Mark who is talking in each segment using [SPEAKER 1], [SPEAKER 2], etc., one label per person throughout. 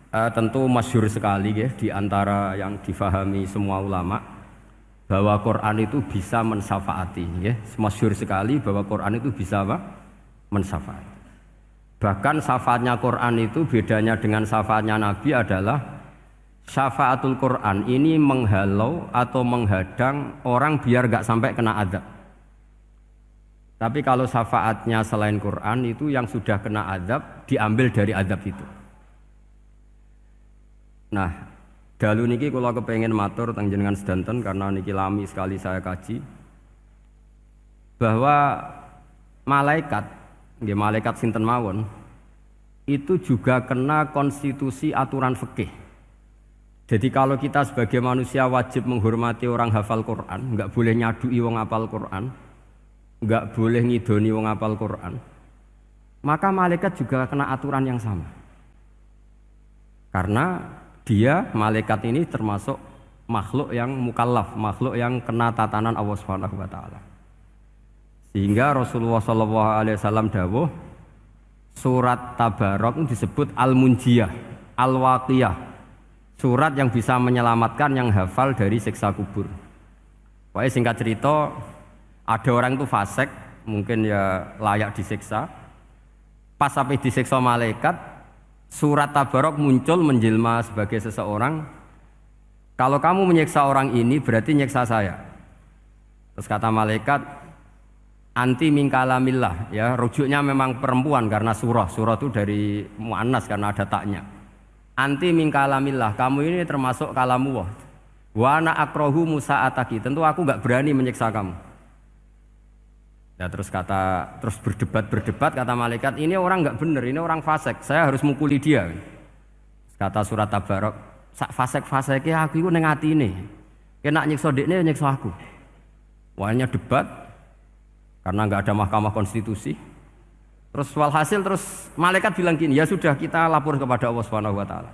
[SPEAKER 1] Tentu masyhur sekali ya di antara yang difahami semua ulama bahwa Quran itu bisa mensyafaati ya. Masyhur sekali bahwa Quran itu bisa apa? Mensyafaati. Bahkan syafaatnya Quran itu bedanya dengan syafaatnya Nabi adalah syafaatul Quran ini menghalau atau menghadang orang biar gak sampai kena azab. Tapi kalau syafaatnya selain Quran itu yang sudah kena azab diambil dari azab itu. Nah, dalu niki kula kepengin matur teng jenengan sedanten karena niki lami sekali saya kaji bahwa malaikat, nggih malaikat sinten mawon itu juga kena konstitusi aturan fikih. Jadi kalau kita sebagai manusia wajib menghormati orang hafal Quran, enggak boleh nyadui wong hafal Quran, enggak boleh ngidoni wong hafal Quran, maka malaikat juga kena aturan yang sama. Karena dia, malaikat ini termasuk makhluk yang mukallaf, makhluk yang kena tatanan Allah Subhanahu wa taala. Sehingga Rasulullah sallallahu alaihi wasallam dawuh surat Tabarok disebut Al-Munjiyah, Al-Waqiyah. Surat yang bisa menyelamatkan yang hafal dari siksa kubur. Pokoknya singkat cerita, ada orang itu fasik, mungkin ya layak disiksa. Pas sampai disiksa malaikat, surat Tabarok muncul menjelma sebagai seseorang. Kalau kamu menyiksa orang ini berarti nyiksa saya. Terus kata malaikat, anti mingkalamillah, ya rujuknya memang perempuan karena surah itu dari muannas karena ada taknya. Anti mingkalamillah, kamu ini termasuk kalamu wah. Wa ana akrahu musa'ataki, tentu aku enggak berani menyiksa kamu. Ya terus berdebat kata malaikat, ini orang enggak benar, ini orang fasik, saya harus mukuli dia. Kata surat Tabarok, sak fasik-fasike aku iku ning atine. Kena nyiksa dekne nyiksa aku. Wahnya debat karena enggak ada mahkamah konstitusi. Terus walhasil malaikat bilang gini, ya sudah kita lapor kepada Allah Subhanahu wa taala.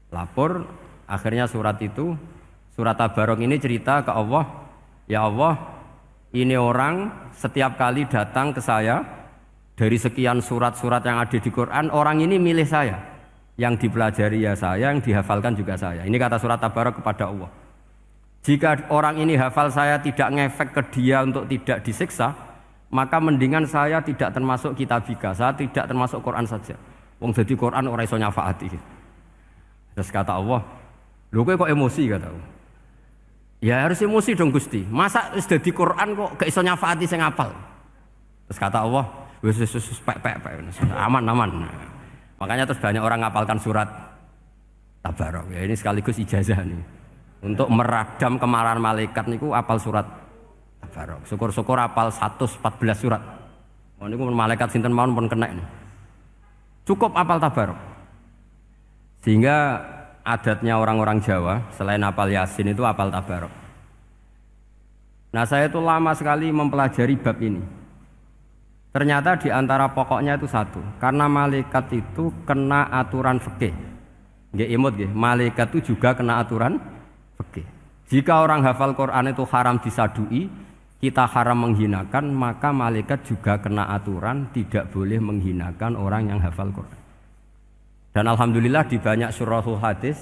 [SPEAKER 1] Lapor, akhirnya surat Tabarok ini cerita ke Allah, ya Allah, ini orang setiap kali datang ke saya dari sekian surat-surat yang ada di Quran, orang ini milih saya. Yang dipelajari ya saya, yang dihafalkan juga saya. Ini kata surat Tabarok kepada Allah. Jika orang ini hafal saya tidak ngefek ke dia untuk tidak disiksa, maka mendingan saya tidak termasuk kitabika, saya tidak termasuk Quran saja. Wong jadi Quran ora iso nyafaati. Terus kata Allah, lho kowe kok emosi kata Allah. Ya harus emosi dong Gusti. Masa wis dadi Quran kok gak iso nyafaati sing apal. Terus kata Allah, wis pek aman. Makanya terus banyak orang ngapalkan surat Tabarok. Ya ini sekaligus ijazah nih. Untuk meradam kemarahan malaikat niku apal surat Tabarok. Syukur-syukur apal 114 surat. Oh niku malaikat sinten mawon pun kena nih. Cukup apal Tabarok. Sehingga adatnya orang-orang Jawa selain apal Yasin itu apal Tabarok. Nah saya itu lama sekali mempelajari bab ini. Ternyata di antara pokoknya itu satu, karena malaikat itu kena aturan fikih. Nggih imut nggih, malaikat itu juga kena aturan fikih. Jika orang hafal Quran itu haram disadui, kita haram menghinakan, maka malaikat juga kena aturan tidak boleh menghinakan orang yang hafal Quran. Dan alhamdulillah di banyak surahul hadis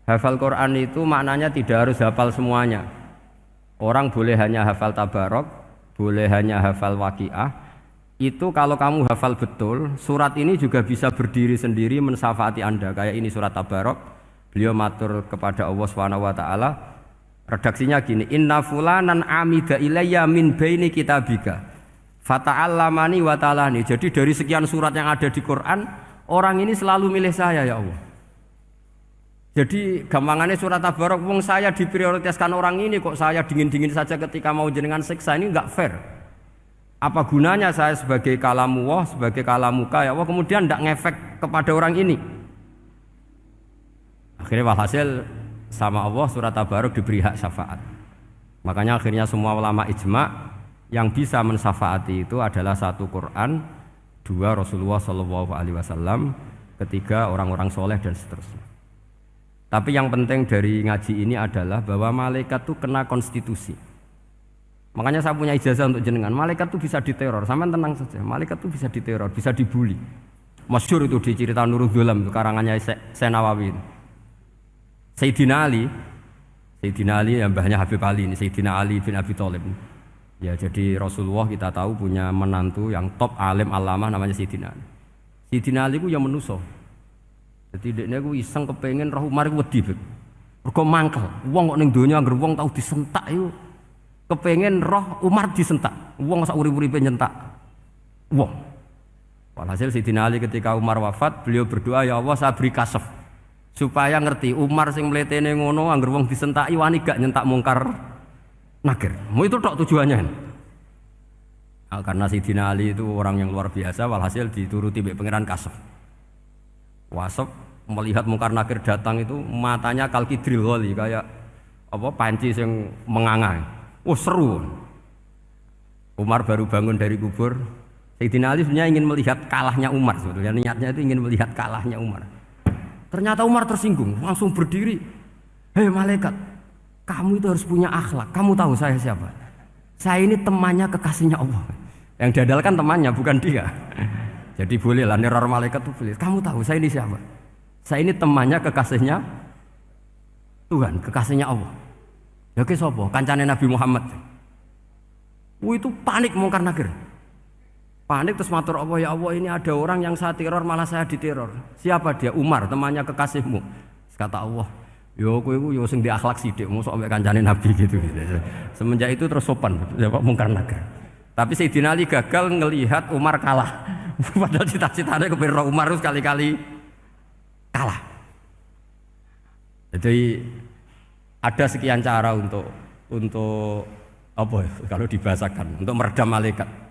[SPEAKER 1] hafal Quran itu maknanya tidak harus hafal semuanya. Orang boleh hanya hafal Tabarok, boleh hanya hafal Waqiah. Itu kalau kamu hafal betul, surat ini juga bisa berdiri sendiri mensyafaati Anda. Kayak ini surat Tabarok, beliau matur kepada Allah Subhanahu wa taala. Redaksinya gini, inna fulanan amida ilayya min baini kitabika fata'allamani wa ta'alani. Jadi dari sekian surat yang ada di Quran, orang ini selalu milih saya ya Allah. Jadi gampangannya surat Tabarok, wong saya diprioritaskan orang ini kok saya dingin-dingin saja ketika mau jenengan siksa, ini enggak fair. Apa gunanya saya sebagai kalamuwah, sebagai kalamuka ya Allah kemudian enggak ngefek kepada orang ini. Akhirnya walhasil sama Allah surat Tabarok diberi hak syafaat. Makanya akhirnya semua ulama ijma yang bisa mensyafaati itu adalah satu Quran, dua Rasulullah Shallallahu Alaihi Wasallam, ketiga orang-orang soleh dan seterusnya. Tapi yang penting dari ngaji ini adalah bahwa malaikat itu kena konstitusi. Makanya saya punya ijazah untuk jenengan. Malaikat itu bisa diteror, sampean tenang saja. Malaikat itu bisa diteror, bisa dibully. masyhur itu di cerita Nurul Dhulam karangannya Senawawi. Sayyidina Ali yang mbahnya Habib Ali ini, Sayyidina Ali bin Abi Thalib. Ya jadi Rasulullah kita tahu punya menantu yang top alim alamah namanya Sayyidina Ali. Sayyidina Ali ku yang menuso. Jadi dekne ku iseng kepengen roh Umar ku wedi. Mergo mangkel. Wong kok ning donya anggere wong tau disentak iku kepengen roh Umar disentak. Wong sak urip-uripe nyentak wong. Walhasil Sayyidina Ali ketika Umar wafat, beliau berdoa, ya Allah saya beri kasaf supaya ngerti Umar sing mletene ngono anggere wong disentaki wani gak nyentak mungkar nakir. Mau itu tok tujuannya. Nah, karena Sayyidina Ali itu orang yang luar biasa, walhasil dituruti mbek pangeran kasaf. Wasaf melihat mungkar nakir datang itu matanya kalkidril wali kayak apa panci yang menganga. Oh seru. Umar baru bangun dari kubur. Sayyidina Ali sebenarnya ingin melihat kalahnya Umar sebetulnya, niatnya itu ingin melihat kalahnya Umar. Ternyata Umar tersinggung, langsung berdiri. Hei malaikat, kamu itu harus punya akhlak. Kamu tahu saya siapa? Saya ini temannya kekasihnya Allah. Yang diandalkan temannya bukan dia. Jadi boleh lah neror malaikat itu boleh. Kamu tahu saya ini siapa? Saya ini temannya kekasihnya Tuhan, kekasihnya Allah. Ya ke sapa? Kancane Nabi Muhammad. Itu panik mungkar nakir. Panik terus matur Allah, ya Allah ini ada orang yang saya teror malah saya diteror. Siapa dia? Umar, temannya kekasihmu. Kata Allah, yo kowe iku yo sing di akhlak sithik, mosok ambek kancane Nabi gitu. Semenjak itu terus sopan, jawab mungkar nakir. Tapi Sayyidina Ali gagal ngelihat Umar kalah. Padahal cita-citanya kepengin Umar terus kali-kali kalah. Jadi ada sekian cara untuk apa kalau dibahasakan untuk meredam malaikat.